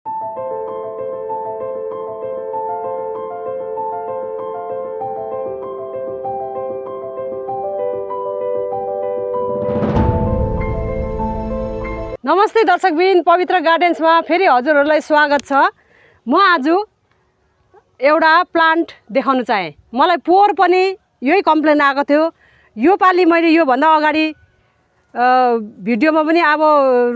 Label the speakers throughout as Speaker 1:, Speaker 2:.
Speaker 1: नमस्ते दर्शकबिन, पवित्र गार्डन्समा फेरि हजुरहरूलाई स्वागत छ। म आज एउटा प्लान्ट देखाउन चाहे। मलाई पोहोर पनि यही कम्प्लेन आएको थियो। यो पालि मैले यो भन्दा अगाडि भिडियोमा पनि अब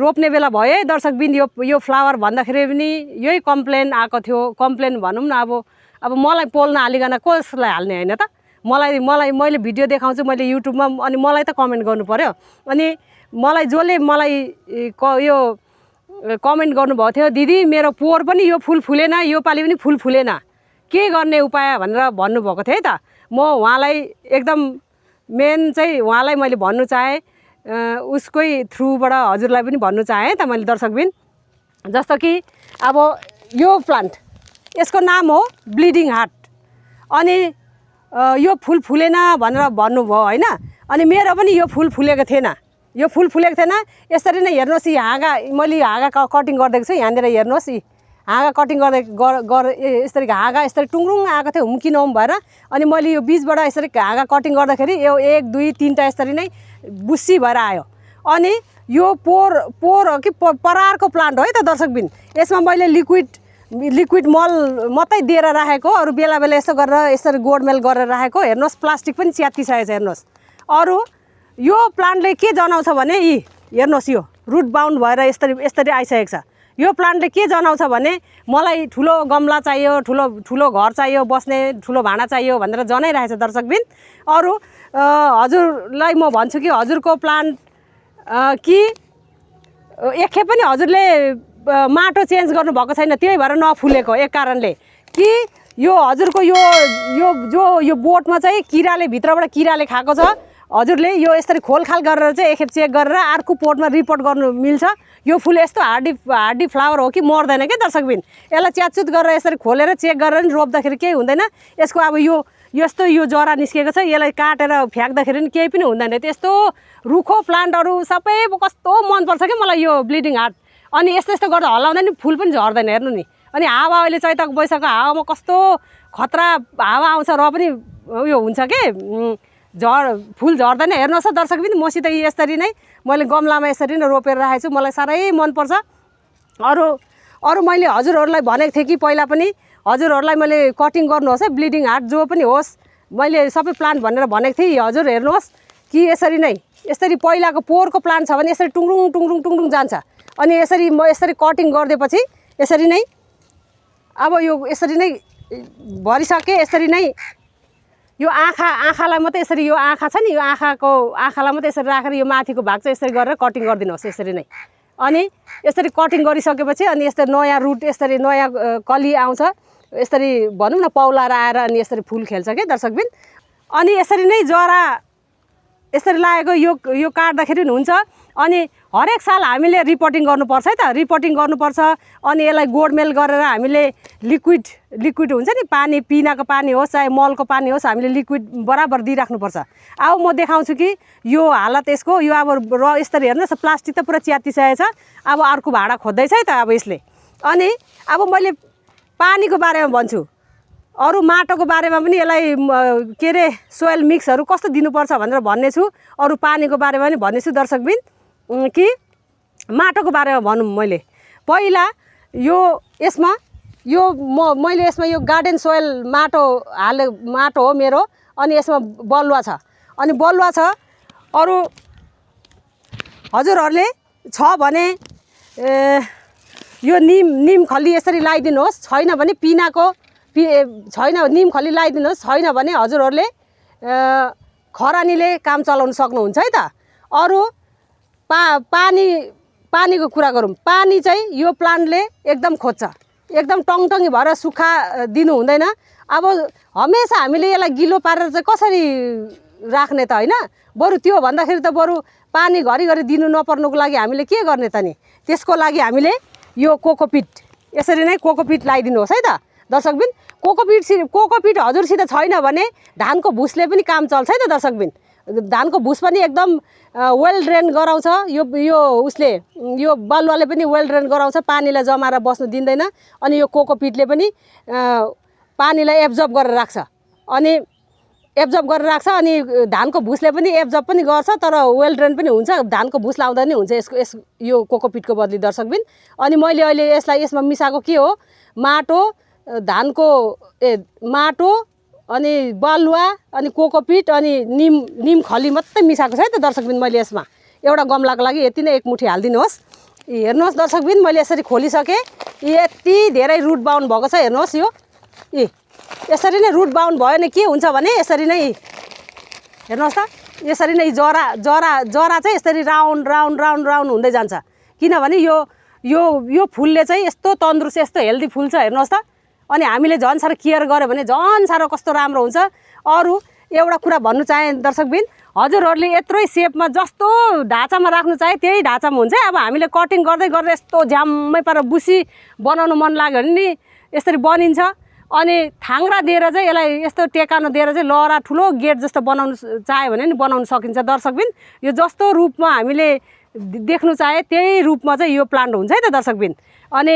Speaker 1: रोप्ने बेला भयो है दर्शकबिन। यो फ्लावर भन्दाखेरि पनि यही कम्प्लेन आएको थियो। कम्प्लेन भनौँ न, अब मलाई पोल्न हालिकन कसलाई हाल्ने होइन त। मैले भिडियो देखाउँछु मैले युट्युबमा, अनि मलाई त कमेन्ट गर्नु पर्यो। अनि जसले मलाई यो कमेन्ट गर्नुभएको थियो, दिदी मेरो पोहोर पनि यो फुल फुलेन, यो पालि पनि फुल फुलेन, के गर्ने उपाय भनेर भन्नुभएको थियो है त। म उहाँलाई एकदम मेन चाहिँ उहाँलाई मैले भन्नु चाहेँ, उसकै थ्रुबाट हजुरलाई पनि भन्नु चाहेँ त मैले दर्शकबिन। जस्तो कि अब यो प्लान्ट, यसको नाम हो ब्लिडिङ हार्ट। अनि यो फुल फुलेन भनेर भन्नुभयो होइन। अनि मेरो पनि यो फुल फुलेको थिएन, यो फुल फुलेको थिएन। यसरी नै हेर्नुहोस्, यी मैले हाँगा कटिङ गरिदिएको छु। यहाँनिर हेर्नुहोस्, यी हाँगा कटिङ यसरी हाँगा यसरी टुङ्रुङ आएको थियो हुम्किनौँ भएर। अनि मैले यो बिचबाट यसरी हाँगा कटिङ गर्दाखेरि यो 1 2 3टा यसरी नै बुस्सी भएर आयो। अनि यो पोहोर कि परारको प्लान्ट हो है त दर्शकबिन। यसमा मैले लिक्विड मल मात्रै दिएर राखेको, अरू बेला बेला यसो गरेर यसरी गोडमेल गरेर राखेको। हेर्नुहोस्, प्लास्टिक पनि च्यातिसकेको छ। हेर्नुहोस्, अरू यो प्लान्टले के जनाउँछ भने, यी हेर्नुहोस्, यो रुट बाउन्ड भएर यसरी आइसकेको छ। यो प्लान्टले के जनाउँछ भने, मलाई ठुलो गमला चाहियो, ठुलो घर चाहियो, बस्ने ठुलो भाँडा चाहियो भनेर जनाइरहेछ दर्शकबिन। अरू हजुरलाई म भन्छु कि हजुरको प्लान्ट कि एकखेप पनि हजुरले माटो चेन्ज गर्नुभएको छैन, त्यही भएर नफुलेको। एक कारणले कि यो हजुरको यो बोटमा चाहिँ भित्रबाट किराले खाएको छ। हजुरले यो यसरी खोलखाल गरेर चाहिँ एकखेप चेक गरेर अर्को पोटमा रिपोर्ट गर्नु मिल्छ। यो फुल यस्तो हार्डी फ्लावर हो कि मर्दैन क्या दर्शकबिन। यसलाई च्यातचुत गरेर यसरी खोलेर चेक गरेर नि रोप्दाखेरि केही हुँदैन। यसको अब यस्तो यो जरा निस्केको छ, यसलाई काटेर फ्याँक्दाखेरि पनि केही पनि हुँदैन। त्यस्तो रुखो प्लान्टहरू सबै कस्तो मनपर्छ क्या मलाई यो ब्लिडिङ हार्ट। अनि यस्तो गर्दा हल्लाउँदा नि फुल पनि झर्दैन। हेर्नु नि, अनि हावा अहिले चैतक वैशाखको हावामा कस्तो खतरा हावा आउँछ र पनि उयो हुन्छ के फुल झर्दैन। हेर्नुहोस् दर्शकबिन, मसित यसरी नै मैले गमलामा यसरी नै रोपेर राखेको छु। मलाई साह्रै मनपर्छ। अरू मैले हजुरहरूलाई भनेको थिएँ कि पहिला पनि हजुरहरूलाई मैले कटिङ गर्नुहोस् है ब्लिडिङ हार्ट जो पनि होस्, मैले सबै प्लान्ट भनेर भनेको थिएँ। हजुर हेर्नुहोस् कि यसरी पहिलाको पोहोरको प्लान्ट छ भने यसरी टुङटुङ जान्छ। अनि म यसरी कटिङ गरिदिएपछि यसरी नै अब यो यसरी नै भरिसके। यसरी नै यो आँखालाई मात्रै यसरी, यो आँखा छ नि, यो आँखालाई मात्रै यसरी राखेर यो माथिको भाग चाहिँ यसरी गरेर कटिङ गरिदिनुहोस् यसरी नै। अनि यसरी कटिङ गरिसकेपछि अनि यस्तो नयाँ रुट, यसरी नयाँ कली आउँछ, यसरी भनौँ न पौलाएर आएर अनि यसरी फुल खेल्छ क्या दर्शकबिन। अनि यसरी नै जरा यसरी लागेको यो काट्दाखेरि पनि हुन्छ। अनि हरेक साल हामीले रिपोर्टिङ गर्नुपर्छ है त, रिपोर्टिङ गर्नुपर्छ। अनि यसलाई गोडमेल गरेर हामीले लिक्विड हुन्छ नि, पानी पिनाको पानी होस् चाहे मलको पानी होस्, हामीले लिक्विड बराबर दिइराख्नुपर्छ। अब म देखाउँछु कि यो हालत यसको, यो अब यसरी हेर्नुहोस्, प्लास्टिक त पुरा च्यातिसकेको छ। अब अर्को भाँडा खोज्दैछ है त अब यसले। अनि अब मैले पानीको बारेमा भन्छु, अरू माटोको बारेमा पनि यसलाई के अरे सोइल मिक्सहरू कस्तो दिनुपर्छ भनेर भन्ने छु। अरू पानीको बारेमा पनि भन्ने छु दर्शकबिन। कि माटोको बारेमा भनौँ, मैले पहिला यसमा मैले यसमा यो गार्डन सोइल माटो हो मेरो। अनि यसमा बलुवा छ, अनि बलुवा छ। अरू हजुरहरूले छ भने यो निम खली यसरी लगाइदिनुहोस्। छैन भने छैन निम खली लगाइदिनुहोस्। छैन भने हजुरहरूले खरानीले काम चलाउन सक्नुहुन्छ है त। अरू पानीको कुरा गरौँ, पानी चाहिँ यो प्लान्टले एकदम खोज्छ, एकदम टङटङ्गी भएर सुक्खा दिनु हुँदैन। अब हमेसा हामीले यसलाई गिलो पारेर चाहिँ कसरी राख्ने त होइन। बरु त्यो भन्दाखेरि त बरु पानी घरिघरि दिनु नपर्नुको लागि हामीले के गर्ने त नि। त्यसको लागि हामीले यो कोकोपिट यसरी नै कोकोपिट लगाइदिनुहोस् है त दर्शकबिन। कोकोपिट हजुरसित छैन भने धानको भुसले पनि काम चल्छ है त दर्शकबिन। धानको भुस पनि एकदम वेल ड्रेन गराउँछ यो उसले यो बालुवाले पनि वेल ड्रेन गराउँछ पानीलाई जमाएर बस्नु दिँदैन अनि यो कोकोपिटले पनि पानीलाई एब्जर्ब गरेर राख्छ अनि अनि धानको भुसले पनि एब्जर्ब पनि गर्छ तर वेल ड्रेन पनि हुन्छ धानको भुस लाउँदा नि हुन्छ यो कोकोपिटको बदली दर्शकबिन अनि मैले अहिले यसमा मिसाएको के हो माटो धानको माटो अनि बालुवा अनि कोकोपिट अनि निम खली मात्रै मिसाएको छ है त दर्शकबिन मैले यसमा एउटा गमलाको लागि यति नै एक मुठी हालिदिनुहोस् हेर्नुहोस् दर्शकबिन मैले यसरी खोलिसकेँ यति धेरै रुट बाउन्ड भएको छ हेर्नुहोस् यो यसरी नै रुट बाउन्ड भयो भने के हुन्छ भने यसरी नै हेर्नुहोस् त यसरी नै जरा चाहिँ यसरी राउन्ड राउन्ड राउन्ड राउन्ड हुँदै जान्छ किनभने यो फुलले चाहिँ यस्तो तन्दुरुस्त यस्तो हेल्दी फुल छ हेर्नुहोस् त अनि हामीले झन् साह्रो केयर गर्यो भने झन् साह्रो कस्तो राम्रो हुन्छ अरू एउटा कुरा भन्नु चाहे दर्शकबिन हजुरहरूले यत्रै सेपमा जस्तो ढाँचामा राख्नु चाहे त्यही ढाँचामा हुन्छ अब हामीले कटिङ गर्दै गर्दै यस्तो झ्याम्मै पारेर बुसी बनाउनु मन लाग्यो भने नि यसरी बनिन्छ अनि थाङ्ग्रा दिएर चाहिँ यसलाई यस्तो टेकानो दिएर चाहिँ लहरा ठुलो गेट जस्तो बनाउनु चाह्यो भने नि बनाउन सकिन्छ दर्शकबिन यो जस्तो रूपमा हामीले देख्नु चाहे त्यही रूपमा चाहिँ यो प्लान्ट हुन्छ है त दर्शकबिन अनि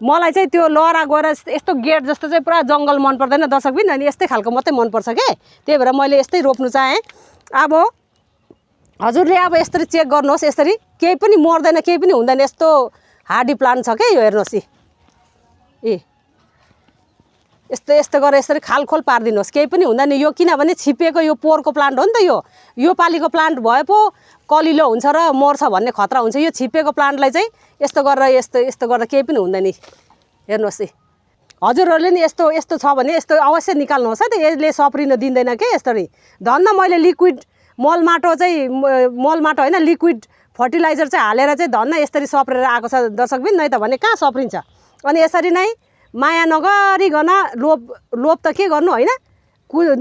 Speaker 1: मलाई चाहिँ त्यो लहरा गएर यस्तो गेट जस्तो चाहिँ पुरा जङ्गल मन पर्दैन दर्शकबिन अनि यस्तै खालको मात्रै मनपर्छ के त्यही भएर मैले यस्तै रोप्नु चाहेँ अब हजुरले अब यसरी चेक गर्नुहोस् यसरी केही पनि मर्दैन केही पनि हुँदैन यस्तो हार्डी प्लान्ट छ के यो हेर्नुहोस् यस्तो गरेर यसरी खालखोल पारिदिनुहोस् केही पनि हुँदैन यो किनभने छिपिएको यो पोहोरको प्लान्ट हो नि त यो पालिको प्लान्ट भए पो कलिलो हुन्छ र मर्छ भन्ने खतरा हुन्छ यो छिपिएको प्लान्टलाई चाहिँ यस्तो गरेर यस्तो गर्दा केही पनि हुँदैन हेर्नुहोस् हजुरहरूले नि यस्तो छ भने यस्तो अवश्य निकाल्नुहोस् है त यसले सप्रिन दिँदैन के यसरी धन्न मैले लिक्विड मल माटो होइन लिक्विड फर्टिलाइजर चाहिँ हालेर चाहिँ धन्न यसरी सप्रेर आएको छ दर्शकबिन नै त भने कहाँ सप्रिन्छ अनि यसरी नै माया नगरिकन लोभ त के गर्नु होइन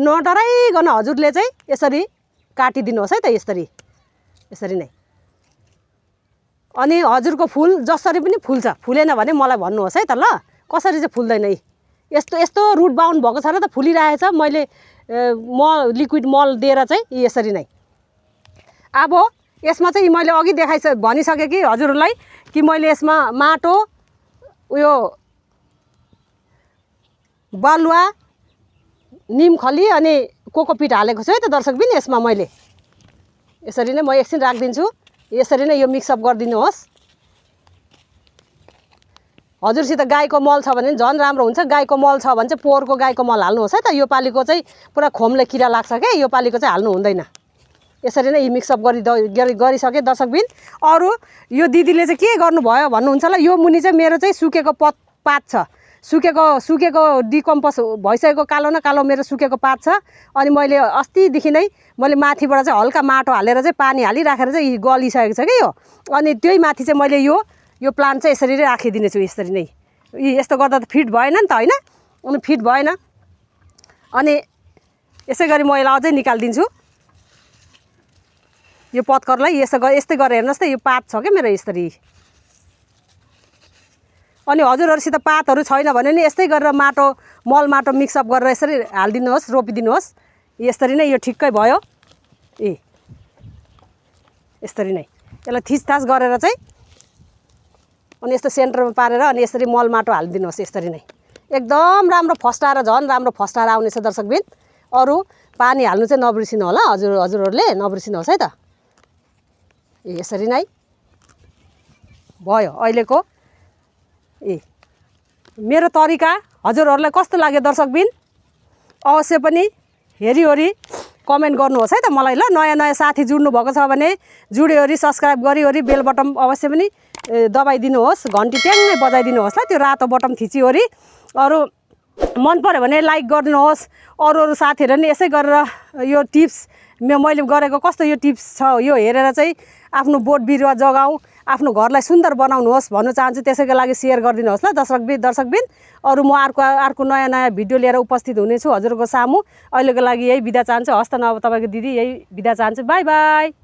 Speaker 1: नडराइकन हजुरले चाहिँ यसरी काटिदिनुहोस् है त यसरी नै अनि हजुरको फुल जसरी पनि फुल्छ फुलेन भने मलाई भन्नुहोस् है त ल कसरी चाहिँ फुल्दैन यस्तो रुट बाउन्ड भएको छ र त फुलिरहेछ मैले लिक्विड मल दिएर चाहिँ यसरी नै अब यसमा चाहिँ मैले अघि भनिसकेँ कि हजुरहरूलाई कि मैले यसमा माटो उयो बालुवा निमखली अनि कोकोपिट हालेको छु है त दर्शकबिन यसमा मैले यसरी नै म एकछिन राखिदिन्छु यसरी नै यो मिक्सअप गरिदिनुहोस् हजुरसित गाईको मल छ भने झन् राम्रो हुन्छ गाईको मल छ भने चाहिँ पोहोरको गाईको मल हाल्नुहोस् है त यो पालिको चाहिँ पुरा खोमले किरा लाग्छ क्या यो पालिको चाहिँ हाल्नु हुँदैन यसरी नै मिक्सअप गरिसकेँ दर्शकबिन अरू यो दिदीले चाहिँ के गर्नुभयो भन्नुहुन्छ होला यो मुनि चाहिँ मेरो चाहिँ सुकेको पात छ सुकेको डिकम्पोज भइसकेको कालो न कालो मेरो सुकेको पात छ अनि मैले अस्तिदेखि नै मैले माथिबाट चाहिँ हल्का माटो हालेर चाहिँ पानी हालिराखेर चाहिँ गलिसकेको छ कि यो अनि त्यही माथि चाहिँ मैले यो प्लान्ट चाहिँ यसरी नै राखिदिनेछु यसरी नै यस्तो गर्दा त फिट भएन नि त होइन अनि फिट भएन अनि यसै गरी मैले अझै निकालिदिन्छु यो पत्करलाई यस्तै गरेर हेर्नुहोस् त यो पात छ क्या मेरो यसरी अनि हजुरहरूसित पातहरू छैन भने नि यस्तै गरेर मल माटो मिक्सअप गरेर यसरी हालिदिनुहोस् रोपिदिनुहोस् यसरी नै यो ठिक्कै भयो यसरी नै यसलाई थिचथाच गरेर चाहिँ अनि यस्तो सेन्टरमा पारेर अनि यसरी मल माटो हालिदिनुहोस् यसरी नै एकदम राम्रो फस्टाएर झन् राम्रो फस्टाएर आउनेछ दर्शकबिन अरू पानी हाल्नु चाहिँ नबिर्सिनु होला हजुरहरूले नबिर्सिनुहोस् है त यसरी नै भयो अहिलेको मेरो तरिका हजुरहरूलाई कस्तो लाग्यो दर्शकबिन अवश्य पनि हेरिवरी कमेन्ट गर्नुहोस् है त मलाई ल नयाँ साथी जुड्नु भएको छ भने जुडिवरी सब्सक्राइब गरिवरी बेल बटन अवश्य पनि दबाइदिनुहोस् घन्टी ट्याङ्गै बजाइदिनुहोस् ल त्यो रातो बटन थिचिवरी अरू मन पर्यो भने लाइक गरिदिनुहोस् अरू साथीहरू नि यसै गरेर यो टिप्स मैले गरेको कस्तो यो टिप्स छ यो हेरेर चाहिँ आफ्नो बोट बिरुवा जगाऊ आफ्नो घरलाई सुन्दर बनाउनुहोस् भन्न चाहन्छु त्यसैको लागि सेयर गरिदिनुहोस् ल दर्शकबिन अरू म अर्को नयाँ भिडियो लिएर उपस्थित हुनेछु हजुरको सामु अहिलेको लागि यही बिदा चाहन्छु हस्त न अब तपाईँको दिदी यही बिदा चाहन्छु बाई बाई।